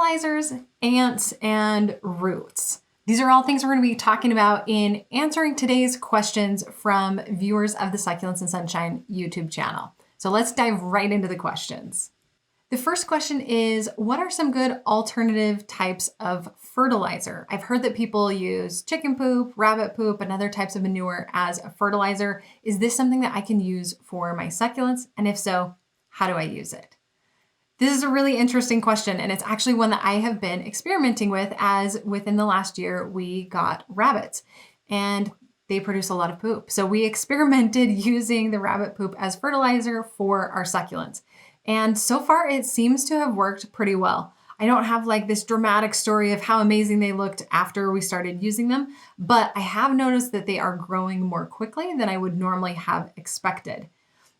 fertilizers, ants, and roots. These are all things we're going to be talking about in answering today's questions from viewers of the Succulents and Sunshine YouTube channel. So let's dive right into the questions. The first question is, what are some good alternative types of fertilizer? I've heard that people use chicken poop, rabbit poop, and other types of manure as a fertilizer. Is this something that I can use for my succulents? And if so, how do I use it? This is a really interesting question, and it's actually one that I have been experimenting with, as within the last year we got rabbits and they produce a lot of poop. So we experimented using the rabbit poop as fertilizer for our succulents. And so far it seems to have worked pretty well. I don't have like this dramatic story of how amazing they looked after we started using them, but I have noticed that they are growing more quickly than I would normally have expected.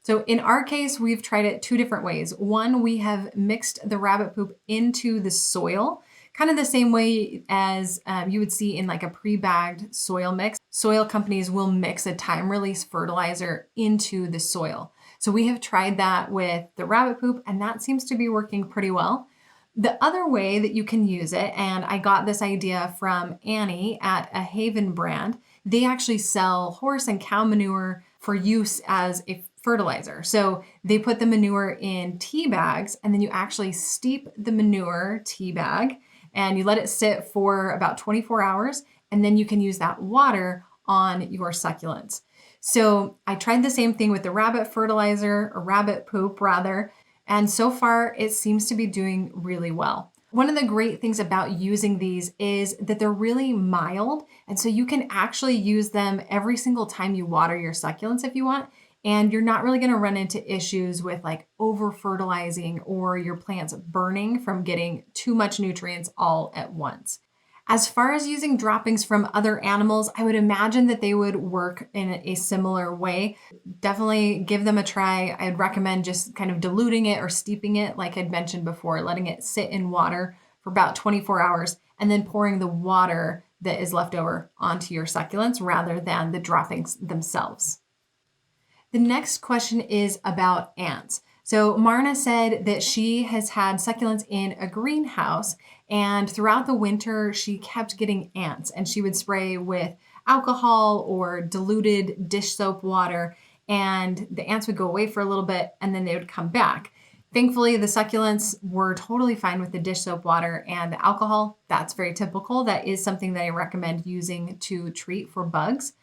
So in our case, we've tried it two different ways. One, we have mixed the rabbit poop into the soil, kind of the same way as you would see in like a pre-bagged soil mix. Soil companies will mix a time-release fertilizer into the soil. So we have tried that with the rabbit poop, and that seems to be working pretty well. The other way that you can use it, and I got this idea from Annie at a Haven brand, they actually sell horse and cow manure for use as a fertilizer. So they put the manure in tea bags, and then you actually steep the manure tea bag and you let it sit for about 24 hours, and then you can use that water on your succulents. So I tried the same thing with the rabbit fertilizer, or rabbit poop rather, and so far it seems to be doing really well. One of the great things about using these is that they're really mild, and so you can actually use them every single time you water your succulents if you want, and you're not really going to run into issues with like over fertilizing or your plants burning from getting too much nutrients all at once. As far as using droppings from other animals, I would imagine that they would work in a similar way. Definitely give them a try. I'd recommend just kind of diluting it or steeping it, like I'd mentioned before, letting it sit in water for about 24 hours and then pouring the water that is left over onto your succulents rather than the droppings themselves. The next question is about ants. So Marna said that she has had succulents in a greenhouse, and throughout the winter she kept getting ants, and she would spray with alcohol or diluted dish soap water, and the ants would go away for a little bit and then they would come back. Thankfully, the succulents were totally fine with the dish soap water and the alcohol. That's very typical. That is something that I recommend using to treat for bugs,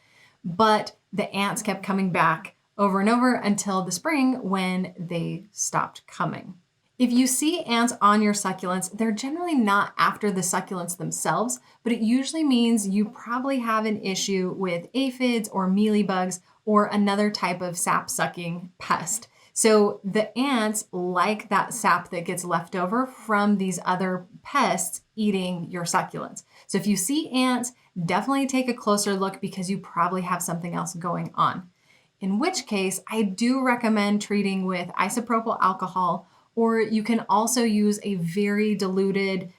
but the ants kept coming back over and over until the spring when they stopped coming. If you see ants on your succulents, they're generally not after the succulents themselves, but it usually means you probably have an issue with aphids or mealybugs or another type of sap-sucking pest. So the ants like that sap that gets left over from these other pests eating your succulents. So if you see ants, definitely take a closer look because you probably have something else going on. In which case, I do recommend treating with isopropyl alcohol, or you can also use a very diluted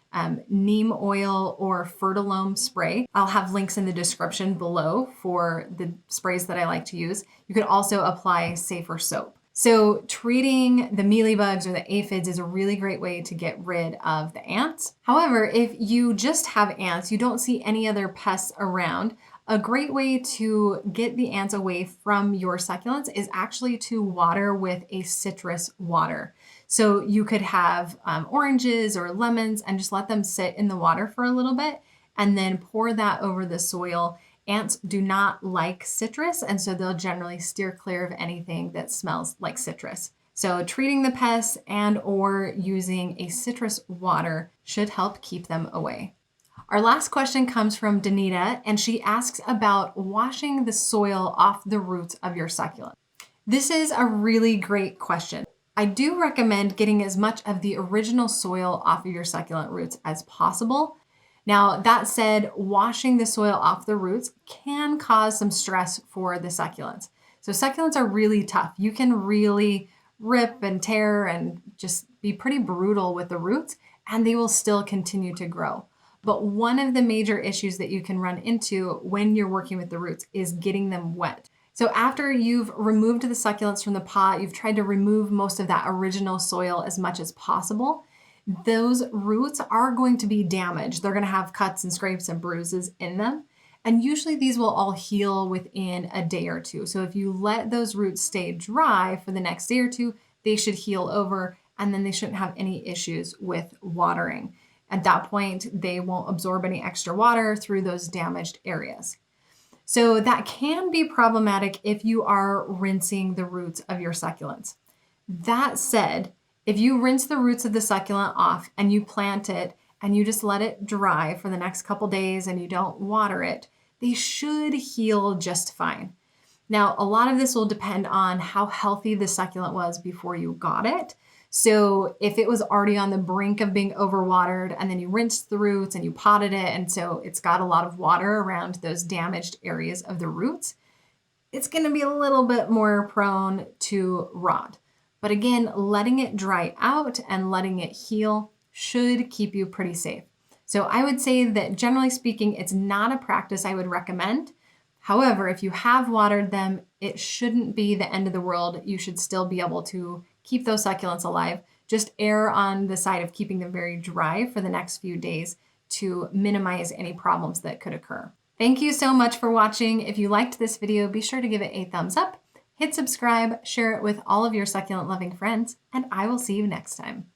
neem oil or fertilome spray. I'll have links in the description below for the sprays that I like to use. You could also apply safer soap. So treating the mealybugs or the aphids is a really great way to get rid of the ants. However, if you just have ants, you don't see any other pests around, a great way to get the ants away from your succulents is actually to water with a citrus water. So you could have oranges or lemons and just let them sit in the water for a little bit and then pour that over the soil. Ants do not like citrus, and so they'll generally steer clear of anything that smells like citrus. So treating the pests and or using a citrus water should help keep them away. Our last question comes from Danita, and she asks about washing the soil off the roots of your succulent. This is a really great question. I do recommend getting as much of the original soil off of your succulent roots as possible. Now, that said, washing the soil off the roots can cause some stress for the succulents. So succulents are really tough. You can really rip and tear and just be pretty brutal with the roots, and they will still continue to grow. But one of the major issues that you can run into when you're working with the roots is getting them wet. So after you've removed the succulents from the pot, you've tried to remove most of that original soil as much as possible, those roots are going to be damaged. They're going to have cuts and scrapes and bruises in them. And usually these will all heal within a day or two. So if you let those roots stay dry for the next day or two, they should heal over, and then they shouldn't have any issues with watering. At that point, they won't absorb any extra water through those damaged areas. So that can be problematic if you are rinsing the roots of your succulents. That said, if you rinse the roots of the succulent off and you plant it and you just let it dry for the next couple days and you don't water it, they should heal just fine. Now, a lot of this will depend on how healthy the succulent was before you got it. So if it was already on the brink of being overwatered and then you rinsed the roots and you potted it, and so it's got a lot of water around those damaged areas of the roots, it's going to be a little bit more prone to rot. But again, letting it dry out and letting it heal should keep you pretty safe. So I would say that generally speaking, it's not a practice I would recommend. However, if you have watered them, it shouldn't be the end of the world. You should still be able to keep those succulents alive. Just err on the side of keeping them very dry for the next few days to minimize any problems that could occur. Thank you so much for watching. If you liked this video, be sure to give it a thumbs up, hit subscribe, share it with all of your succulent loving friends, and I will see you next time.